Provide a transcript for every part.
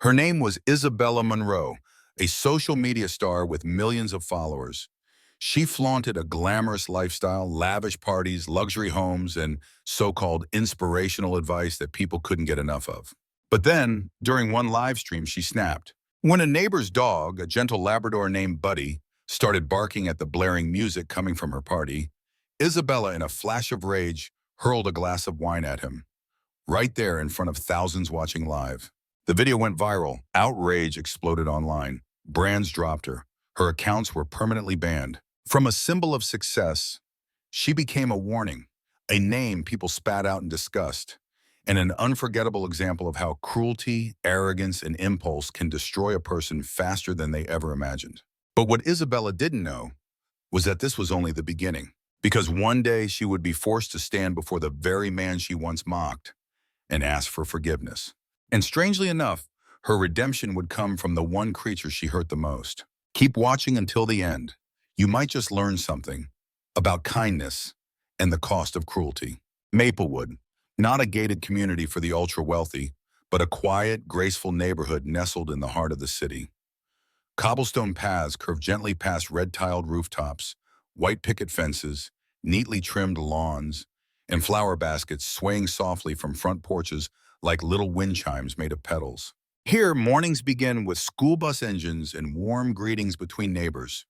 Her name was Isabella Monroe, a social media star with millions of followers. She flaunted a glamorous lifestyle, lavish parties, luxury homes, and so-called inspirational advice that people couldn't get enough of. But then, during one live stream, she snapped. When a neighbor's dog, a gentle Labrador named Buddy, started barking at the blaring music coming from her party, Isabella, in a flash of rage, hurled a glass of wine at him, right there in front of thousands watching live. The video went viral. Outrage exploded online. Brands dropped her. Her accounts were permanently banned. From a symbol of success, she became a warning, a name people spat out in disgust, and an unforgettable example of how cruelty, arrogance, and impulse can destroy a person faster than they ever imagined. But what Isabella didn't know was that this was only the beginning, because one day she would be forced to stand before the very man she once mocked and ask for forgiveness. And strangely enough, her redemption would come from the one creature she hurt the most. Keep watching until the end. You might just learn something about kindness and the cost of cruelty. Maplewood, not a gated community for the ultra-wealthy, but a quiet, graceful neighborhood nestled in the heart of the city. Cobblestone paths curve gently past red-tiled rooftops, white picket fences, neatly trimmed lawns, and flower baskets swaying softly from front porches like little wind chimes made of petals. Here, mornings begin with school bus engines and warm greetings between neighbors.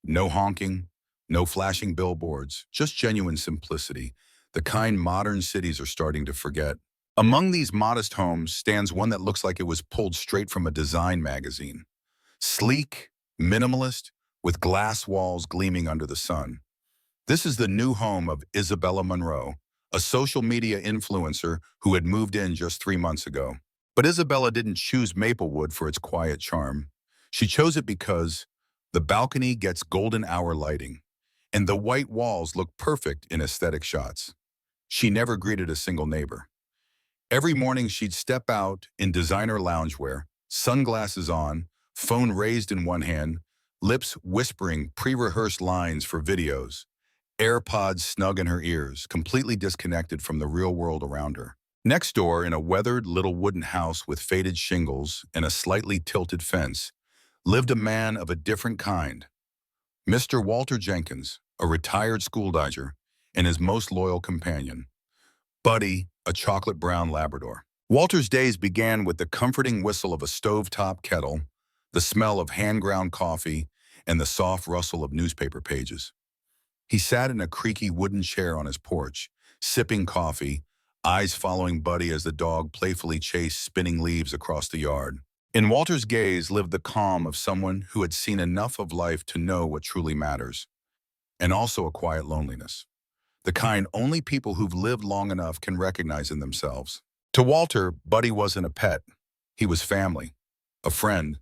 No honking, no flashing billboards, just genuine simplicity, the kind modern cities are starting to forget. Among these modest homes stands one that looks like it was pulled straight from a design magazine. Sleek, minimalist, with glass walls gleaming under the sun. This is the new home of Isabella Monroe, a social media influencer who had moved in just 3 months ago. But Isabella didn't choose Maplewood for its quiet charm. She chose it because the balcony gets golden hour lighting, and the white walls look perfect in aesthetic shots. She never greeted a single neighbor. Every morning she'd step out in designer loungewear, sunglasses on, phone raised in one hand, lips whispering pre-rehearsed lines for videos, AirPods snug in her ears, completely disconnected from the real world around her. Next door, in a weathered little wooden house with faded shingles and a slightly tilted fence, lived a man of a different kind. Mr. Walter Jenkins, a retired schoolteacher, and his most loyal companion, Buddy, a chocolate-brown Labrador. Walter's days began with the comforting whistle of a stovetop kettle, the smell of hand-ground coffee, and the soft rustle of newspaper pages. He sat in a creaky wooden chair on his porch, sipping coffee, eyes following Buddy as the dog playfully chased spinning leaves across the yard. In Walter's gaze lived the calm of someone who had seen enough of life to know what truly matters, and also a quiet loneliness, the kind only people who've lived long enough can recognize in themselves. To Walter, Buddy wasn't a pet. He was family, a friend,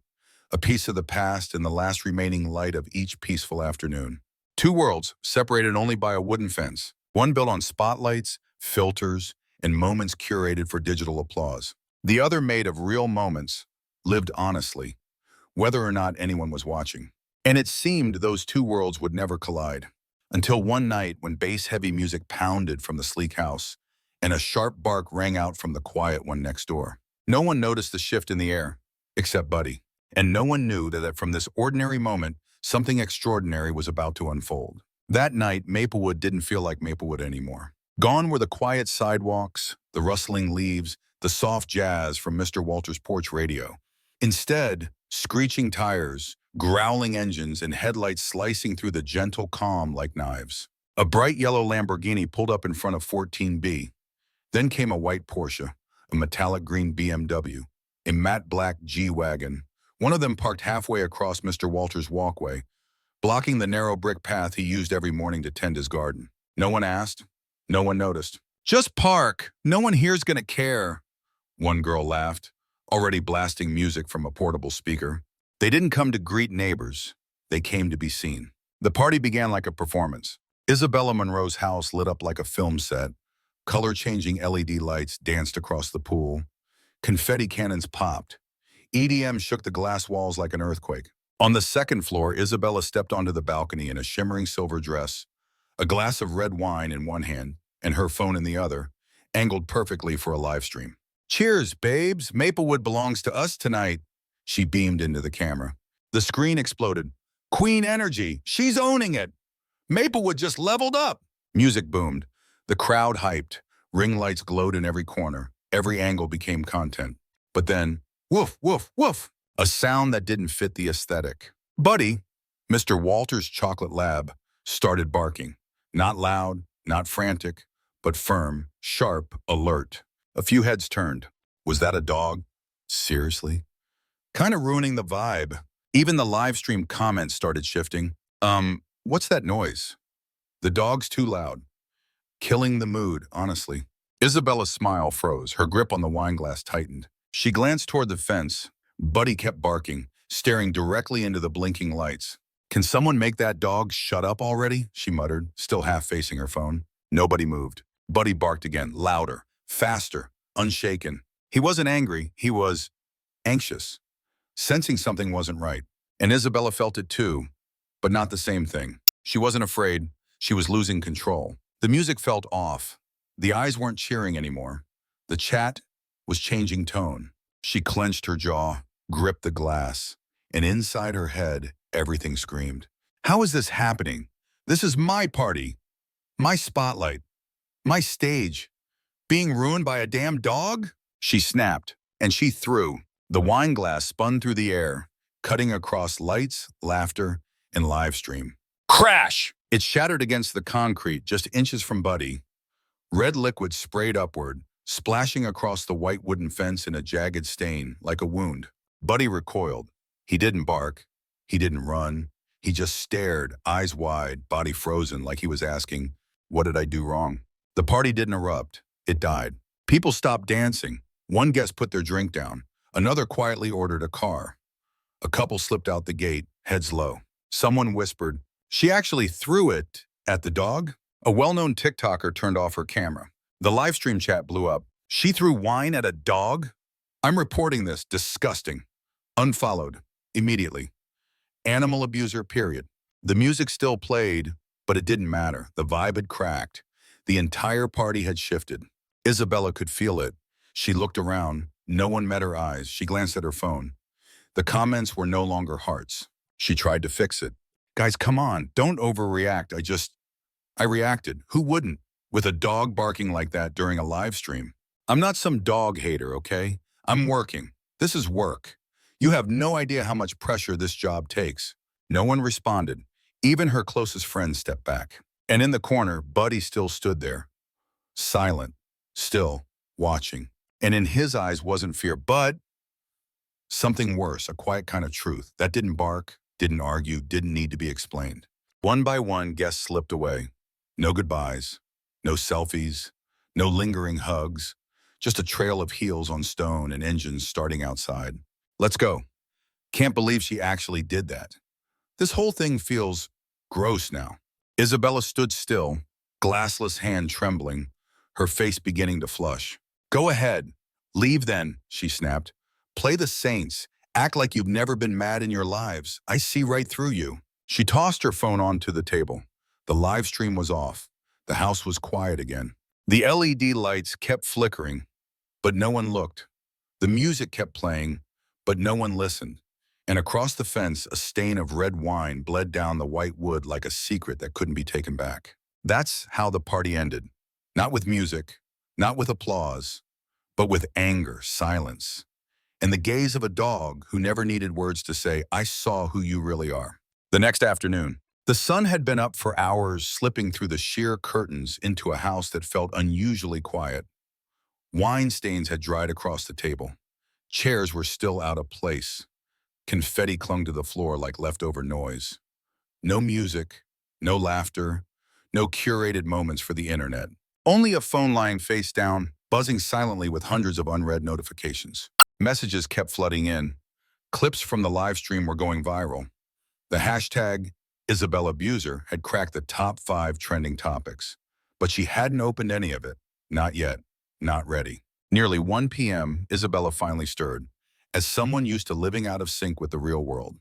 a piece of the past and the last remaining light of each peaceful afternoon. Two worlds separated only by a wooden fence, one built on spotlights, filters, and moments curated for digital applause. The other made of real moments, lived honestly, whether or not anyone was watching. And it seemed those two worlds would never collide, until one night when bass-heavy music pounded from the sleek house, and a sharp bark rang out from the quiet one next door. No one noticed the shift in the air, except Buddy, and no one knew that from this ordinary moment, something extraordinary was about to unfold. That night, Maplewood didn't feel like Maplewood anymore. Gone were the quiet sidewalks, the rustling leaves, the soft jazz from Mr. Walter's porch radio. Instead, screeching tires, growling engines, and headlights slicing through the gentle calm like knives. A bright yellow Lamborghini pulled up in front of 14B. Then came a white Porsche, a metallic green BMW, a matte black G-Wagon. One of them parked halfway across Mr. Walter's walkway, blocking the narrow brick path he used every morning to tend his garden. No one asked. No one noticed. "Just park. No one here's gonna care," one girl laughed, already blasting music from a portable speaker. They didn't come to greet neighbors. They came to be seen. The party began like a performance. Isabella Monroe's house lit up like a film set. Color-changing LED lights danced across the pool. Confetti cannons popped. EDM shook the glass walls like an earthquake. On the second floor, Isabella stepped onto the balcony in a shimmering silver dress, a glass of red wine in one hand and her phone in the other, angled perfectly for a live stream. Cheers, babes. Maplewood belongs to us tonight. She beamed into the camera. The screen exploded. Queen Energy. She's owning it. Maplewood just leveled up. Music boomed. The crowd hyped. Ring lights glowed in every corner. Every angle became content. But then, woof, woof, woof. A sound that didn't fit the aesthetic. Buddy, Mr. Walter's chocolate lab, started barking. Not loud, not frantic, but firm, sharp, alert. A few heads turned. Was that a dog? Seriously? Kind of ruining the vibe. Even the live stream comments started shifting. What's that noise? The dog's too loud. Killing the mood, honestly. Isabella's smile froze. Her grip on the wine glass tightened. She glanced toward the fence. Buddy kept barking, staring directly into the blinking lights. Can someone make that dog shut up already? She muttered, still half facing her phone. Nobody moved. Buddy barked again, louder, faster, unshaken. He wasn't angry, he was anxious, sensing something wasn't right. And Isabella felt it too, but not the same thing. She wasn't afraid, she was losing control. The music felt off. The eyes weren't cheering anymore. The chat was changing tone. She clenched her jaw, gripped the glass, and inside her head, everything screamed. How is this happening? This is my party, my spotlight, my stage. Being ruined by a damn dog? She snapped, and she threw. The wine glass spun through the air, cutting across lights, laughter, and live stream. Crash! It shattered against the concrete just inches from Buddy. Red liquid sprayed upward, splashing across the white wooden fence in a jagged stain, like a wound. Buddy recoiled. He didn't bark. He didn't run. He just stared, eyes wide, body frozen, like he was asking, what did I do wrong? The party didn't erupt. It died. People stopped dancing. One guest put their drink down. Another quietly ordered a car. A couple slipped out the gate, heads low. Someone whispered, "She actually threw it at the dog?" A well-known TikToker turned off her camera. The live stream chat blew up. She threw wine at a dog? I'm reporting this. Disgusting. Unfollowed. Immediately. Animal abuser, period. The music still played, but it didn't matter. The vibe had cracked. The entire party had shifted. Isabella could feel it. She looked around. No one met her eyes. She glanced at her phone. The comments were no longer hearts. She tried to fix it. Guys, come on. Don't overreact. I reacted. Who wouldn't? With a dog barking like that during a live stream. I'm not some dog hater, okay? I'm working. This is work. You have no idea how much pressure this job takes. No one responded. Even her closest friends stepped back. And in the corner, Buddy still stood there. Silent. Still. Watching. And in his eyes wasn't fear, but something worse, a quiet kind of truth. That didn't bark, didn't argue, didn't need to be explained. One by one, guests slipped away. No goodbyes. No selfies. No lingering hugs. Just a trail of heels on stone and engines starting outside. Let's go. Can't believe she actually did that. This whole thing feels gross now. Isabella stood still, glassless hand trembling, her face beginning to flush. Go ahead. Leave then, she snapped. Play the saints. Act like you've never been mad in your lives. I see right through you. She tossed her phone onto the table. The live stream was off. The house was quiet again. The LED lights kept flickering, but no one looked. The music kept playing, but no one listened. And across the fence, a stain of red wine bled down the white wood like a secret that couldn't be taken back. That's how the party ended. Not with music, not with applause, but with anger, silence, and the gaze of a dog who never needed words to say, I saw who you really are. The next afternoon, the sun had been up for hours, slipping through the sheer curtains into a house that felt unusually quiet. Wine stains had dried across the table. Chairs were still out of place. Confetti clung to the floor like leftover noise. No music, no laughter, no curated moments for the internet. Only a phone lying face down, buzzing silently with hundreds of unread notifications. Messages kept flooding in. Clips from the live stream were going viral. The hashtag Isabella Abuser had cracked the top 5 trending topics. But she hadn't opened any of it. Not yet. Not ready. Nearly 1 p.m., Isabella finally stirred. As someone used to living out of sync with the real world.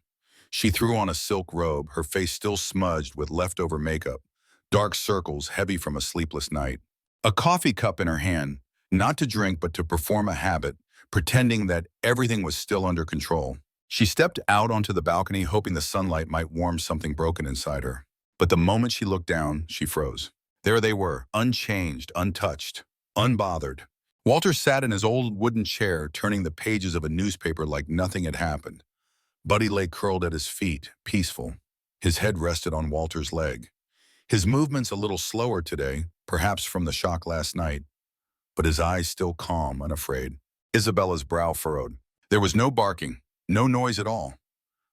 She threw on a silk robe, her face still smudged with leftover makeup, dark circles heavy from a sleepless night. A coffee cup in her hand, Not to drink, but to perform a habit, pretending that everything was still under control. She stepped out onto the balcony, hoping the sunlight might warm something broken inside her. But the moment she looked down, she froze. There they were, unchanged, untouched, unbothered. Walter sat in his old wooden chair, turning the pages of a newspaper like nothing had happened. Buddy lay curled at his feet, peaceful. His head rested on Walter's leg. His movements a little slower today, perhaps from the shock last night, but his eyes still calm, unafraid. Isabella's brow furrowed. There was no barking, no noise at all.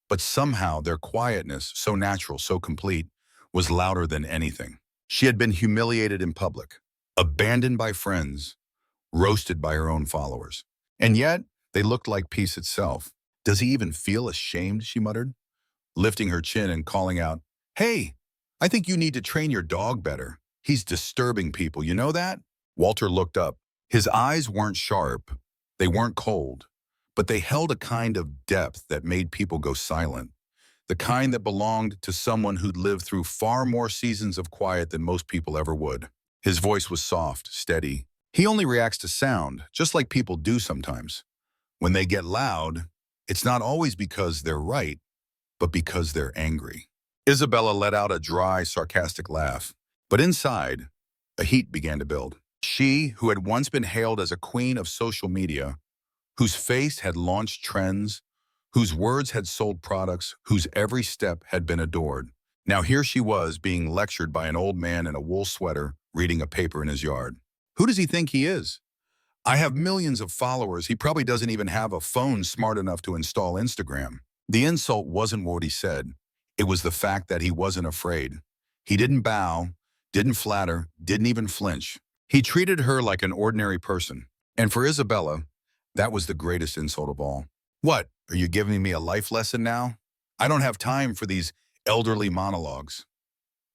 But somehow their quietness, so natural, so complete, was louder than anything. She had been humiliated in public, abandoned by friends, roasted by her own followers. And yet, they looked like peace itself. "Does he even feel ashamed?" she muttered, lifting her chin and calling out, "Hey, I think you need to train your dog better. He's disturbing people, you know that?" Walter looked up. His eyes weren't sharp, they weren't cold, but they held a kind of depth that made people go silent, the kind that belonged to someone who'd lived through far more seasons of quiet than most people ever would. His voice was soft, steady. He only reacts to sound, just like people do sometimes. When they get loud, it's not always because they're right, but because they're angry. Isabella let out a dry, sarcastic laugh, but inside, a heat began to build. She, who had once been hailed as a queen of social media, whose face had launched trends, whose words had sold products, whose every step had been adored. Now here she was being lectured by an old man in a wool sweater reading a paper in his yard. Who does he think he is? I have millions of followers. He probably doesn't even have a phone smart enough to install Instagram. The insult wasn't what he said. It was the fact that he wasn't afraid. He didn't bow, didn't flatter, didn't even flinch. He treated her like an ordinary person. And for Isabella, that was the greatest insult of all. "What, are you giving me a life lesson now? I don't have time for these elderly monologues.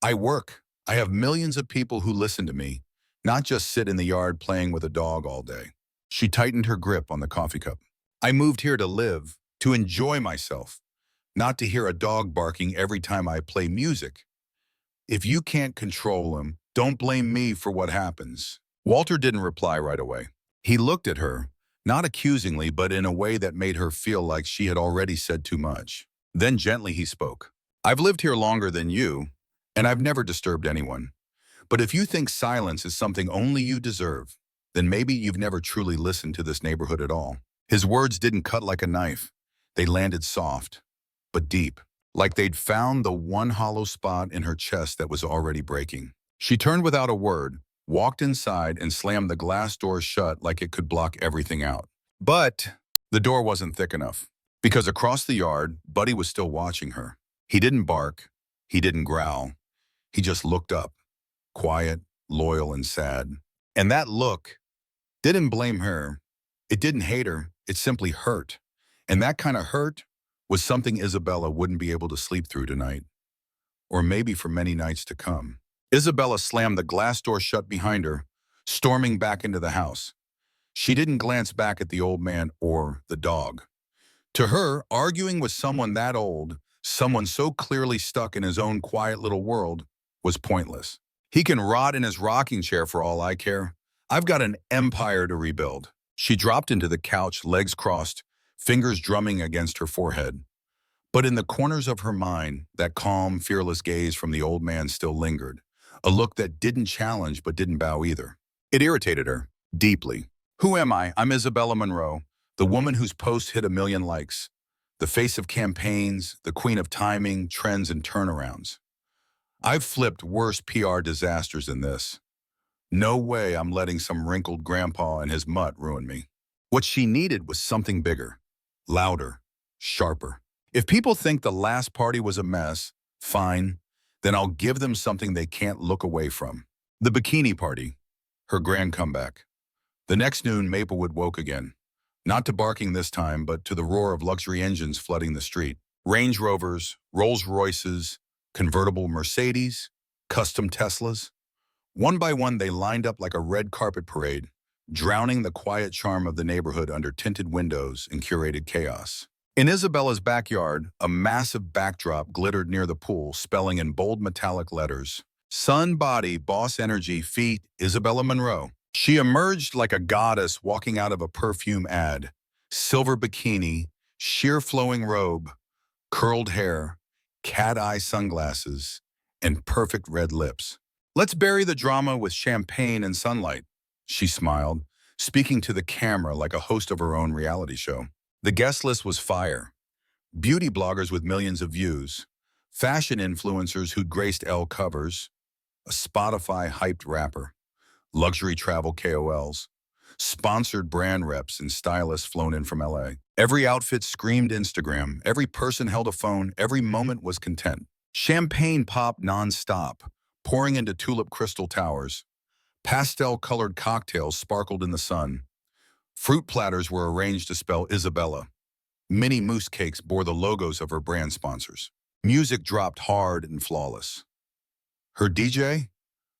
I work. I have millions of people who listen to me, not just sit in the yard playing with a dog all day." She tightened her grip on the coffee cup. "I moved here to live, to enjoy myself, not to hear a dog barking every time I play music. If you can't control him, don't blame me for what happens." Walter didn't reply right away. He looked at her, not accusingly, but in a way that made her feel like she had already said too much. Then gently he spoke. "I've lived here longer than you, and I've never disturbed anyone. But if you think silence is something only you deserve, then maybe you've never truly listened to this neighborhood at all." His words didn't cut like a knife. They landed soft, but deep, like they'd found the one hollow spot in her chest that was already breaking. She turned without a word, walked inside, and slammed the glass door shut like it could block everything out. But the door wasn't thick enough, because across the yard, Buddy was still watching her. He didn't bark. He didn't growl. He just looked up, quiet, loyal, and sad. And that look didn't blame her. It didn't hate her. It simply hurt. And that kind of hurt was something Isabella wouldn't be able to sleep through tonight, or maybe for many nights to come. Isabella slammed the glass door shut behind her, storming back into the house. She didn't glance back at the old man or the dog. To her, arguing with someone that old, someone so clearly stuck in his own quiet little world, was pointless. "He can rot in his rocking chair for all I care. I've got an empire to rebuild." She dropped into the couch, legs crossed, fingers drumming against her forehead. But in the corners of her mind, that calm, fearless gaze from the old man still lingered, a look that didn't challenge but didn't bow either. It irritated her, deeply. Who am I? I'm Isabella Monroe, the woman whose posts hit 1 million likes, the face of campaigns, the queen of timing, trends, and turnarounds. I've flipped worse PR disasters than this. No way I'm letting some wrinkled grandpa and his mutt ruin me. What she needed was something bigger, louder, sharper. If people think the last party was a mess, fine, then I'll give them something they can't look away from. The bikini party, her grand comeback. The next noon, Maplewood woke again. Not to barking this time, but to the roar of luxury engines flooding the street. Range Rovers, Rolls Royces, convertible Mercedes, custom Teslas. One by one, they lined up like a red carpet parade, drowning the quiet charm of the neighborhood under tinted windows and curated chaos. In Isabella's backyard, a massive backdrop glittered near the pool, spelling in bold metallic letters, "Sun Body, Boss Energy, Feet, Isabella Monroe." She emerged like a goddess walking out of a perfume ad. Silver bikini, sheer flowing robe, curled hair, cat-eye sunglasses, and perfect red lips. Let's bury the drama with champagne and sunlight, she smiled, speaking to the camera like a host of her own reality show. The guest list was fire. Beauty bloggers with millions of views, fashion influencers who'd graced Elle covers, a Spotify-hyped rapper, luxury travel KOLs, sponsored brand reps and stylists flown in from LA. Every outfit screamed Instagram, every person held a phone, every moment was content. Champagne popped non-stop, pouring into tulip crystal towers. Pastel-colored cocktails sparkled in the sun. Fruit platters were arranged to spell Isabella. Mini mousse cakes bore the logos of her brand sponsors. Music dropped hard and flawless. Her DJ?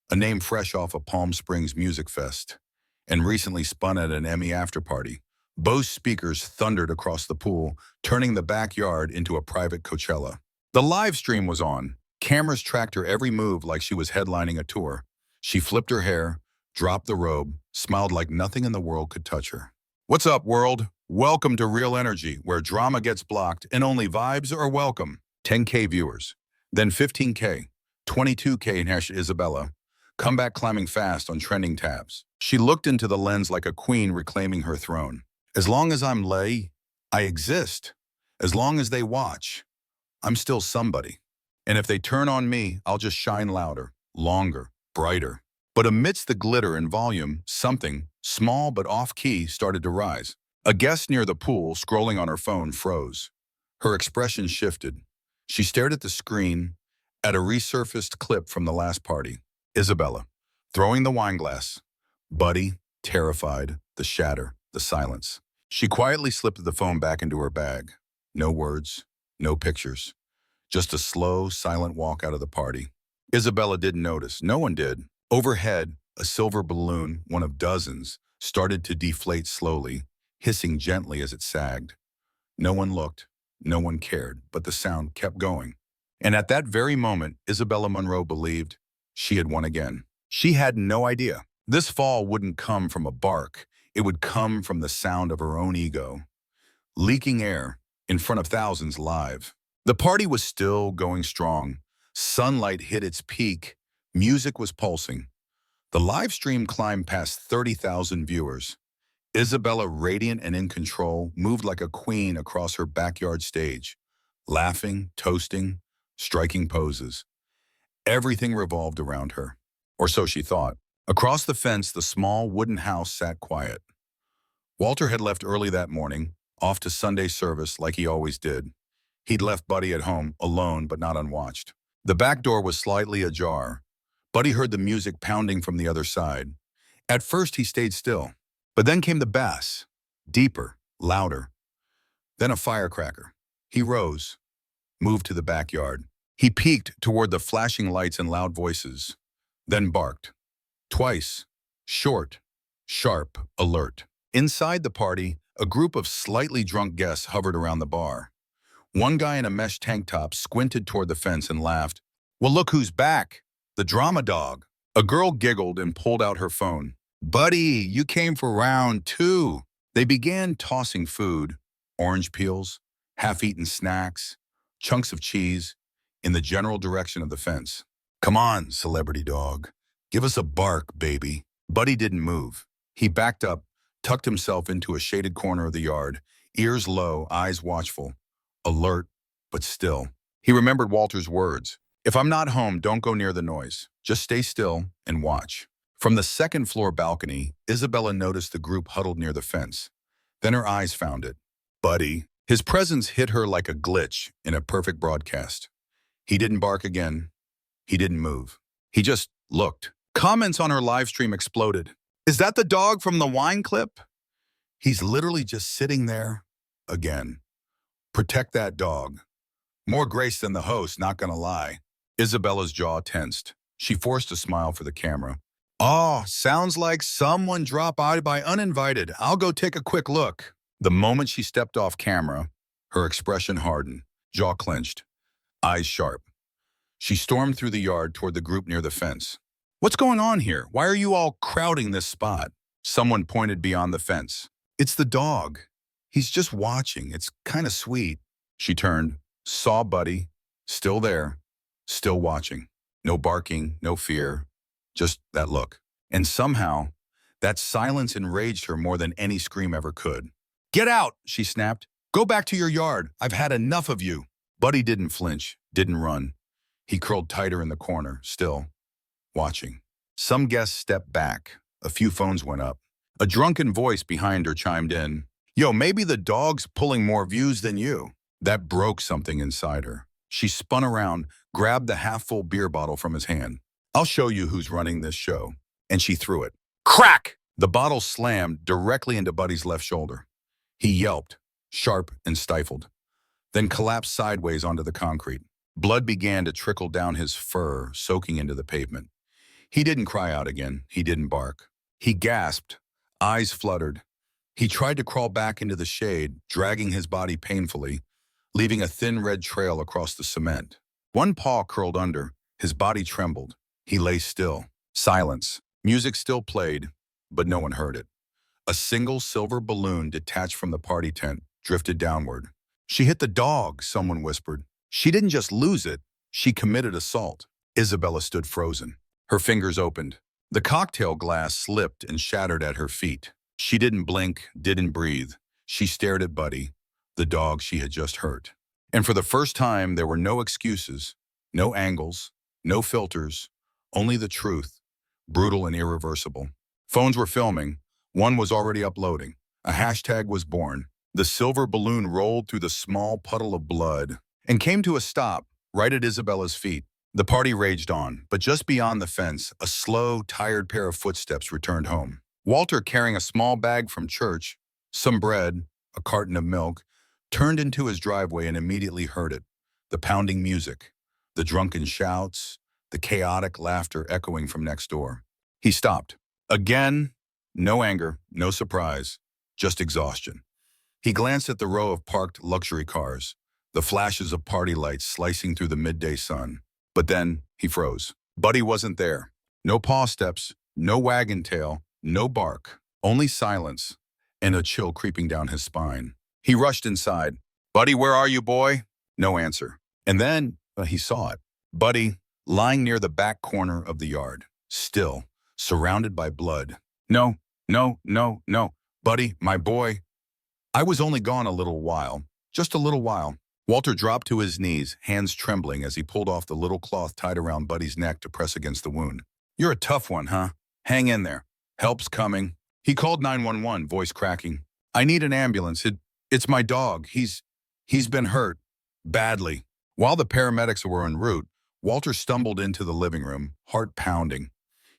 A name fresh off a Palm Springs Music Fest, and recently spun at an Emmy afterparty. Bose speakers thundered across the pool, turning the backyard into a private Coachella. The live stream was on. Cameras tracked her every move like she was headlining a tour. She flipped her hair, dropped the robe, smiled like nothing in the world could touch her. What's up, world? Welcome to Real Energy, where drama gets blocked and only vibes are welcome. 10K viewers, then 15K, 22K in #Isabella. Come back climbing fast on trending tabs. She looked into the lens like a queen reclaiming her throne. As long as I'm Lay, I exist. As long as they watch, I'm still somebody. And if they turn on me, I'll just shine louder, longer, brighter. But amidst the glitter and volume, something, small but off-key, started to rise. A guest near the pool, scrolling on her phone, froze. Her expression shifted. She stared at the screen, at a resurfaced clip from the last party. Isabella, throwing the wine glass. Buddy, terrified, the shatter, the silence. She quietly slipped the phone back into her bag. No words, no pictures. Just a slow, silent walk out of the party. Isabella didn't notice. No one did. Overhead, a silver balloon, one of dozens, started to deflate slowly, hissing gently as it sagged. No one looked. No one cared, but the sound kept going. And at that very moment, Isabella Monroe believed she had won again. She had no idea. This fall wouldn't come from a bark. It would come from the sound of her own ego, leaking air in front of thousands live. The party was still going strong. Sunlight hit its peak. Music was pulsing. The live stream climbed past 30,000 viewers. Isabella, radiant and in control, moved like a queen across her backyard stage, laughing, toasting, striking poses. Everything revolved around her, or so she thought. Across the fence, the small wooden house sat quiet. Walter had left early that morning, off to Sunday service like he always did. He'd left Buddy at home, alone but not unwatched. The back door was slightly ajar. Buddy heard the music pounding from the other side. At first, he stayed still. But then came the bass, deeper, louder. Then a firecracker. He rose, moved to the backyard. He peeked toward the flashing lights and loud voices, then barked. Twice, short, sharp, alert. Inside the party, a group of slightly drunk guests hovered around the bar. One guy in a mesh tank top squinted toward the fence and laughed. Well, look who's back, the drama dog. A girl giggled and pulled out her phone. Buddy, you came for round 2. They began tossing food, orange peels, half-eaten snacks, chunks of cheese, in the general direction of the fence. Come on, celebrity dog. Give us a bark, baby. Buddy didn't move. He backed up, tucked himself into a shaded corner of the yard, ears low, eyes watchful, alert, but still. He remembered Walter's words. If I'm not home, don't go near the noise. Just stay still and watch. From the second-floor balcony, Isabella noticed the group huddled near the fence. Then her eyes found it. Buddy. His presence hit her like a glitch in a perfect broadcast. He didn't bark again. He didn't move. He just looked. Comments on her live stream exploded. Is that the dog from the wine clip? He's literally just sitting there again. Protect that dog. More grace than the host, not gonna lie. Isabella's jaw tensed. She forced a smile for the camera. Oh, sounds like someone dropped by uninvited. I'll go take a quick look. The moment she stepped off camera, her expression hardened, jaw clenched, eyes sharp. She stormed through the yard toward the group near the fence. What's going on here? Why are you all crowding this spot? Someone pointed beyond the fence. It's the dog. He's just watching. It's kind of sweet. She turned, saw Buddy, still there, still watching. No barking, no fear, just that look. And somehow, that silence enraged her more than any scream ever could. Get out, she snapped. Go back to your yard. I've had enough of you. Buddy didn't flinch, didn't run. He curled tighter in the corner, still watching. Some guests stepped back. A few phones went up. A drunken voice behind her chimed in. Yo, maybe the dog's pulling more views than you. That broke something inside her. She spun around, grabbed the half-full beer bottle from his hand. I'll show you who's running this show. And she threw it. Crack! The bottle slammed directly into Buddy's left shoulder. He yelped, sharp and stifled, then collapsed sideways onto the concrete. Blood began to trickle down his fur, soaking into the pavement. He didn't cry out again. He didn't bark. He gasped, eyes fluttered. He tried to crawl back into the shade, dragging his body painfully, leaving a thin red trail across the cement. One paw curled under. His body trembled. He lay still. Silence. Music still played, but no one heard it. A single silver balloon detached from the party tent drifted downward. She hit the dog, someone whispered. She didn't just lose it. She committed assault. Isabella stood frozen. Her fingers opened. The cocktail glass slipped and shattered at her feet. She didn't blink, didn't breathe. She stared at Buddy, the dog she had just hurt. And for the first time, there were no excuses, no angles, no filters, only the truth, brutal and irreversible. Phones were filming. One was already uploading. A hashtag was born. The silver balloon rolled through the small puddle of blood and came to a stop right at Isabella's feet. The party raged on, but just beyond the fence, a slow, tired pair of footsteps returned home. Walter, carrying a small bag from church, some bread, a carton of milk, turned into his driveway and immediately heard it. The pounding music, the drunken shouts, the chaotic laughter echoing from next door. He stopped. Again, no anger, no surprise, just exhaustion. He glanced at the row of parked luxury cars, the flashes of party lights slicing through the midday sun. But then he froze. Buddy wasn't there. No paw steps, no wagon tail, no bark, only silence and a chill creeping down his spine. He rushed inside. Buddy, where are you, boy? No answer. And then he saw it. Buddy, lying near the back corner of the yard, still, surrounded by blood. No, no, no, no. Buddy, my boy. I was only gone a little while, just a little while. Walter dropped to his knees, hands trembling as he pulled off the little cloth tied around Buddy's neck to press against the wound. You're a tough one, huh? Hang in there. Help's coming. He called 911, voice cracking. I need an ambulance. It's my dog. He's been hurt. Badly. While the paramedics were en route, Walter stumbled into the living room, heart pounding.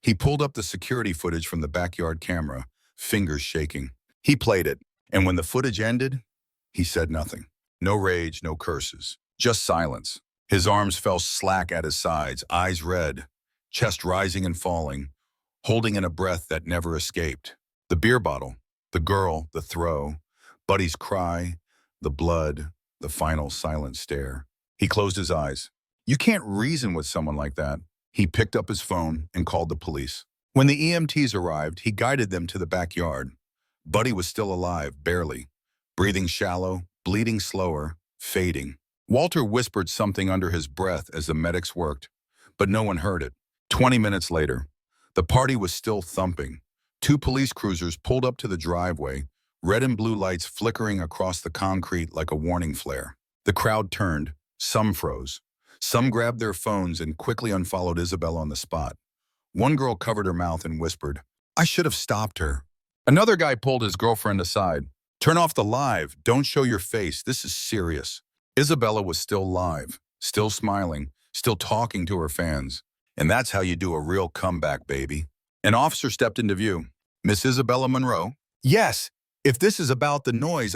He pulled up the security footage from the backyard camera, fingers shaking. He played it, and when the footage ended, he said nothing. No rage, no curses, just silence. His arms fell slack at his sides, eyes red, chest rising and falling, holding in a breath that never escaped. The beer bottle, the girl, the throw, Buddy's cry, the blood, the final silent stare. He closed his eyes. You can't reason with someone like that. He picked up his phone and called the police. When the EMTs arrived, he guided them to the backyard. Buddy was still alive, barely, breathing shallow, bleeding slower, fading. Walter whispered something under his breath as the medics worked, but no one heard it. 20 minutes later, the party was still thumping. 2 police cruisers pulled up to the driveway, red and blue lights flickering across the concrete like a warning flare. The crowd turned. Some froze. Some grabbed their phones and quickly unfollowed Isabella on the spot. One girl covered her mouth and whispered, I should have stopped her. Another guy pulled his girlfriend aside. Turn off the live. Don't show your face. This is serious. Isabella was still live, still smiling, still talking to her fans. And that's how you do a real comeback, baby. An officer stepped into view. Miss Isabella Monroe? Yes. If this is about the noise,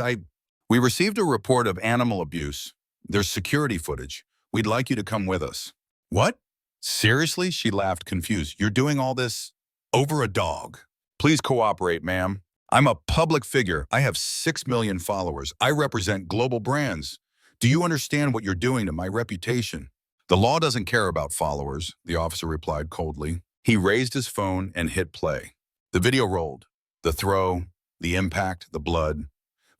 We received a report of animal abuse. There's security footage. We'd like you to come with us. What? Seriously? She laughed, confused. You're doing all this over a dog? Please cooperate, ma'am. I'm a public figure. I have 6 million followers. I represent global brands. Do you understand what you're doing to my reputation? The law doesn't care about followers, the officer replied coldly. He raised his phone and hit play. The video rolled. The throw, the impact, the blood.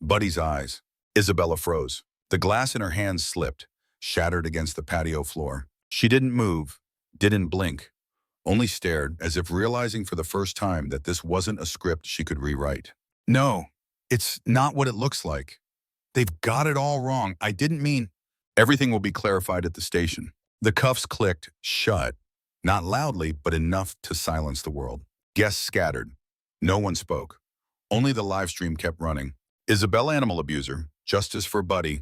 Buddy's eyes. Isabella froze. The glass in her hands slipped, shattered against the patio floor. She didn't move, didn't blink, only stared as if realizing for the first time that this wasn't a script she could rewrite. No, it's not what it looks like. They've got it all wrong. I didn't mean... Everything will be clarified at the station. The cuffs clicked shut, not loudly, but enough to silence the world. Guests scattered. No one spoke. Only the live stream kept running. Isabella animal abuser, justice for Buddy,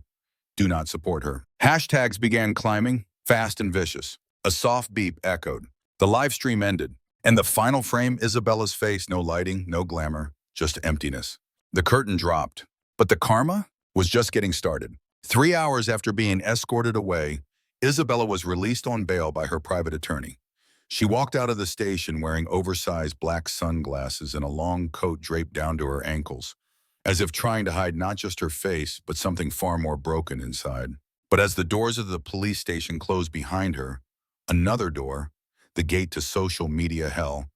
do not support her. Hashtags began climbing, fast and vicious. A soft beep echoed. The live stream ended, and the final frame, Isabella's face, no lighting, no glamour, just emptiness. The curtain dropped, but the karma was just getting started. 3 hours after being escorted away, Isabella was released on bail by her private attorney. She walked out of the station wearing oversized black sunglasses and a long coat draped down to her ankles, as if trying to hide not just her face, but something far more broken inside. But as the doors of the police station closed behind her, another door, the gate to social media hell,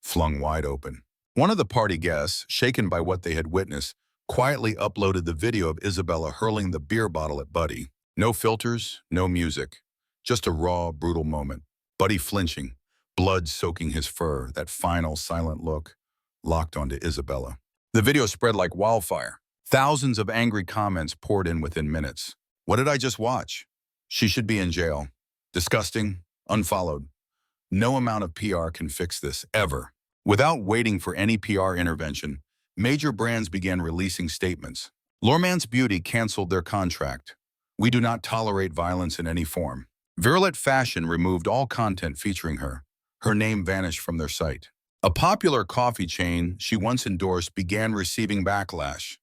flung wide open. One of the party guests, shaken by what they had witnessed, quietly uploaded the video of Isabella hurling the beer bottle at Buddy. No filters, no music, just a raw, brutal moment. Buddy flinching, blood soaking his fur, that final silent look, locked onto Isabella. The video spread like wildfire. Thousands of angry comments poured in within minutes. What did I just watch? She should be in jail. Disgusting, unfollowed. No amount of PR can fix this, ever. Without waiting for any PR intervention, major brands began releasing statements. Lormans Beauty canceled their contract. We do not tolerate violence in any form. Virulent Fashion removed all content featuring her. Her name vanished from their site. A popular coffee chain she once endorsed began receiving backlash.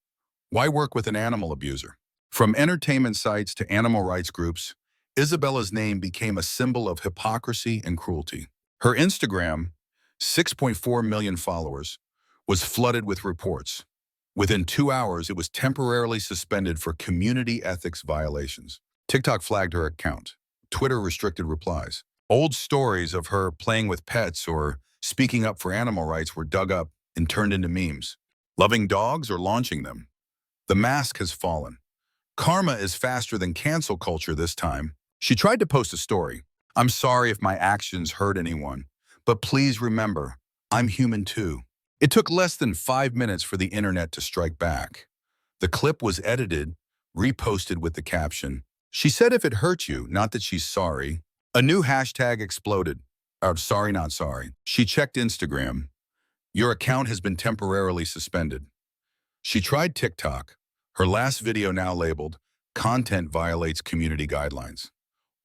Why work with an animal abuser? From entertainment sites to animal rights groups, Isabella's name became a symbol of hypocrisy and cruelty. Her Instagram, 6.4 million followers, was flooded with reports. Within 2 hours, it was temporarily suspended for community ethics violations. TikTok flagged her account. Twitter restricted replies. Old stories of her playing with pets or speaking up for animal rights were dug up and turned into memes. Loving dogs or launching them? The mask has fallen. Karma is faster than cancel culture this time. She tried to post a story. I'm sorry if my actions hurt anyone, but please remember, I'm human too. It took less than 5 minutes for the internet to strike back. The clip was edited, reposted with the caption, "She said if it hurt you, not that she's sorry." A new hashtag exploded. Sorry, not sorry. She checked Instagram. Your account has been temporarily suspended. She tried TikTok. Her last video now labeled, "Content violates community guidelines."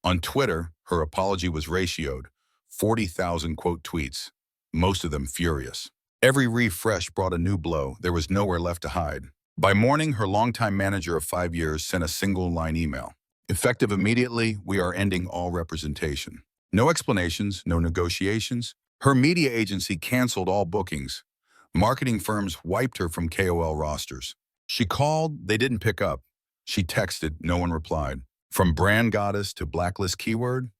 On Twitter, her apology was ratioed, 40,000 quote tweets, most of them furious. Every refresh brought a new blow. There was nowhere left to hide. By morning, her longtime manager of 5 years sent a single-line email. Effective immediately, we are ending all representation. No explanations, no negotiations. Her media agency canceled all bookings. Marketing firms wiped her from KOL rosters. She called, they didn't pick up. She texted, no one replied. From brand goddess to blacklist keyword,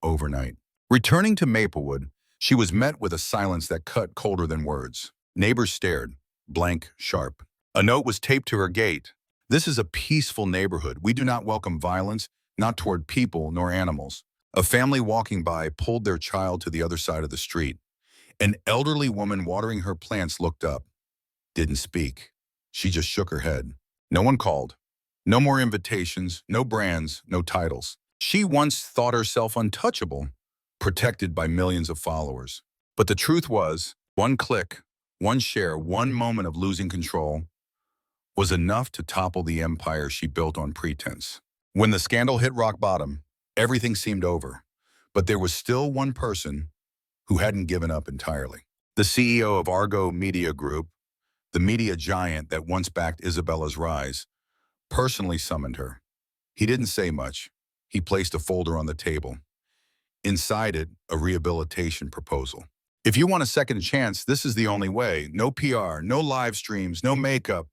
overnight. Returning to Maplewood, she was met with a silence that cut colder than words. Neighbors stared, blank, sharp. A note was taped to her gate. This is a peaceful neighborhood. We do not welcome violence, not toward people nor animals. A family walking by pulled their child to the other side of the street. An elderly woman watering her plants looked up. Didn't speak. She just shook her head. No one called. No more invitations, no brands, no titles. She once thought herself untouchable, protected by millions of followers. But the truth was, one click, one share, one moment of losing control was enough to topple the empire she built on pretense. When the scandal hit rock bottom, everything seemed over. But there was still one person who hadn't given up entirely. The CEO of Argo Media Group, the media giant that once backed Isabella's rise, personally summoned her. He didn't say much. He placed a folder on the table. Inside it, a rehabilitation proposal. If you want a second chance, this is the only way. No PR, no live streams, no makeup.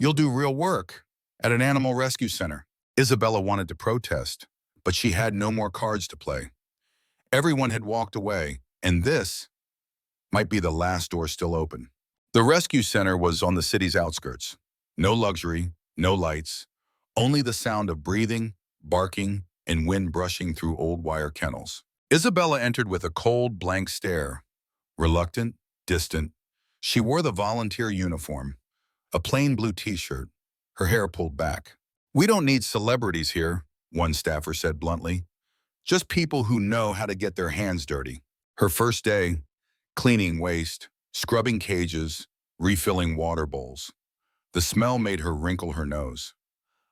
You'll do real work at an animal rescue center. Isabella wanted to protest, but she had no more cards to play. Everyone had walked away, and this might be the last door still open. The rescue center was on the city's outskirts. No luxury, no lights, only the sound of breathing, barking, and wind brushing through old wire kennels. Isabella entered with a cold, blank stare. Reluctant, distant, she wore the volunteer uniform, a plain blue t-shirt, her hair pulled back. "We don't need celebrities here," one staffer said bluntly. "Just people who know how to get their hands dirty." Her first day, cleaning waste, scrubbing cages, refilling water bowls. The smell made her wrinkle her nose.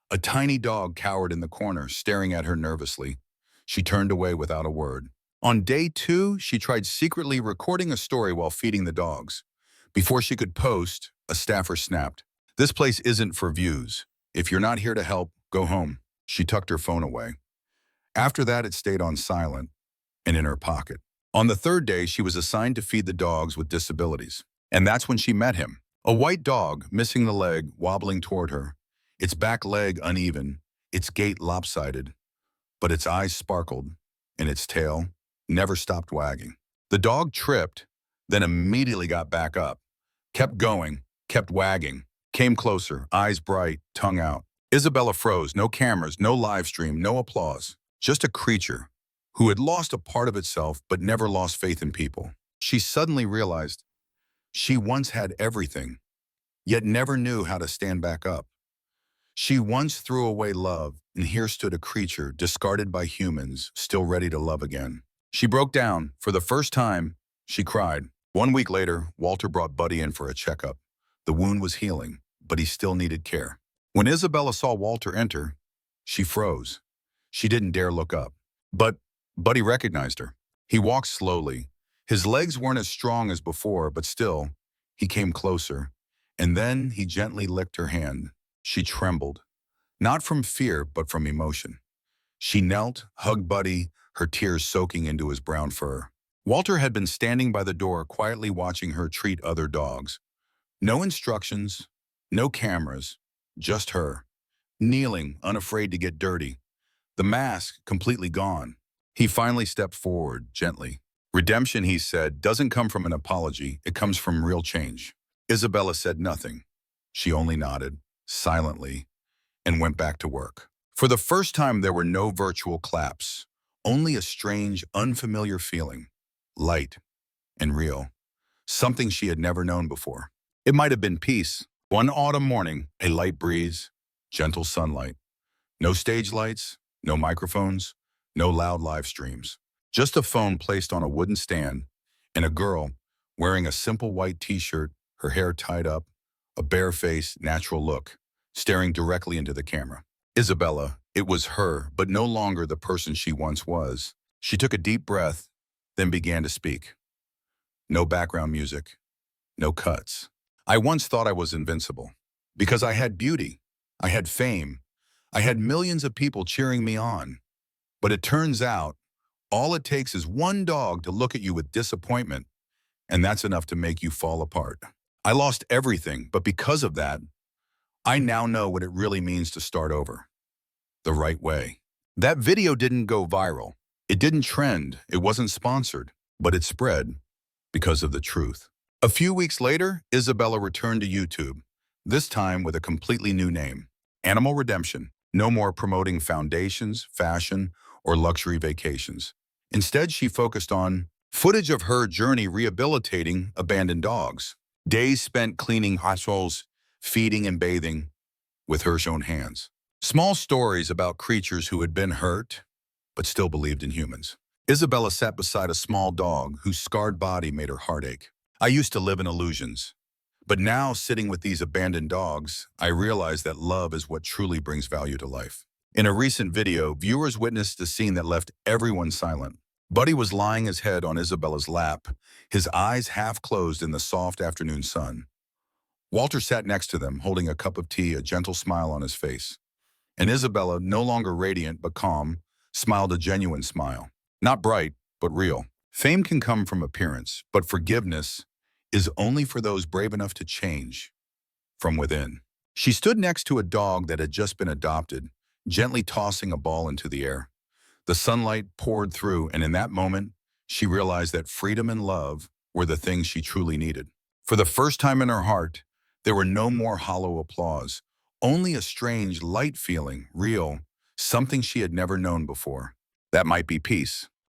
A tiny dog cowered in the corner, staring at her nervously. She turned away without a word. On day 2, she tried secretly recording a story while feeding the dogs. Before she could post, a staffer snapped, "This place isn't for views. If you're not here to help, go home." She tucked her phone away. After that, it stayed on silent and in her pocket. On the 3rd day, she was assigned to feed the dogs with disabilities. And that's when she met him. A white dog, missing the leg, wobbling toward her, its back leg uneven, its gait lopsided, but its eyes sparkled, and its tail never stopped wagging. The dog tripped, then immediately got back up, kept going, kept wagging, came closer, eyes bright, tongue out. Isabella froze, no cameras, no live stream, no applause. Just a creature who had lost a part of itself but never lost faith in people. She suddenly realized she once had everything, yet never knew how to stand back up. She once threw away love, and here stood a creature discarded by humans, still ready to love again. She broke down. For the first time, she cried. 1 week later, Walter brought Buddy in for a checkup. The wound was healing, but he still needed care. When Isabella saw Walter enter, she froze. She didn't dare look up. But Buddy recognized her. He walked slowly. His legs weren't as strong as before, but still, he came closer. And then he gently licked her hand. She trembled, not from fear, but from emotion. She knelt, hugged Buddy, her tears soaking into his brown fur. Walter had been standing by the door, quietly watching her treat other dogs. No instructions, no cameras, just her, kneeling, unafraid to get dirty. The mask completely gone. He finally stepped forward, gently. "Redemption," he said, "doesn't come from an apology. It comes from real change." Isabella said nothing. She only nodded, silently, and went back to work. For the first time, there were no virtual claps, only a strange, unfamiliar feeling, light and real, something she had never known before. It might have been peace. One autumn morning, a light breeze, gentle sunlight. No stage lights, no microphones, no loud live streams. Just a phone placed on a wooden stand, and a girl wearing a simple white t-shirt, her hair tied up, a bare face, natural look, staring directly into the camera. Isabella, it was her, but no longer the person she once was. She took a deep breath, then began to speak. No background music, no cuts. "I once thought I was invincible, because I had beauty, I had fame, I had millions of people cheering me on. But it turns out, all it takes is one dog to look at you with disappointment, and that's enough to make you fall apart. I lost everything, but because of that, I now know what it really means to start over. The right way." That video didn't go viral. It didn't trend. It wasn't sponsored, but it spread because of the truth. A few weeks later, Isabella returned to YouTube, this time with a completely new name, Animal Redemption. No more promoting foundations, fashion, or luxury vacations. Instead, she focused on footage of her journey rehabilitating abandoned dogs, days spent cleaning households, feeding and bathing with her own hands. Small stories about creatures who had been hurt, but still believed in humans. Isabella sat beside a small dog whose scarred body made her heart ache. "I used to live in illusions. But now, sitting with these abandoned dogs, I realize that love is what truly brings value to life." In a recent video, viewers witnessed a scene that left everyone silent. Buddy was lying his head on Isabella's lap, his eyes half closed in the soft afternoon sun. Walter sat next to them, holding a cup of tea, a gentle smile on his face. And Isabella, no longer radiant but calm, smiled a genuine smile. Not bright, but real. Fame can come from appearance, but forgiveness is only for those brave enough to change from within. She stood next to a dog that had just been adopted, gently tossing a ball into the air. The sunlight poured through, and in that moment, she realized that freedom and love were the things she truly needed. For the first time in her heart, there were no more hollow applause, only a strange, light feeling, real, something she had never known before. That might be peace.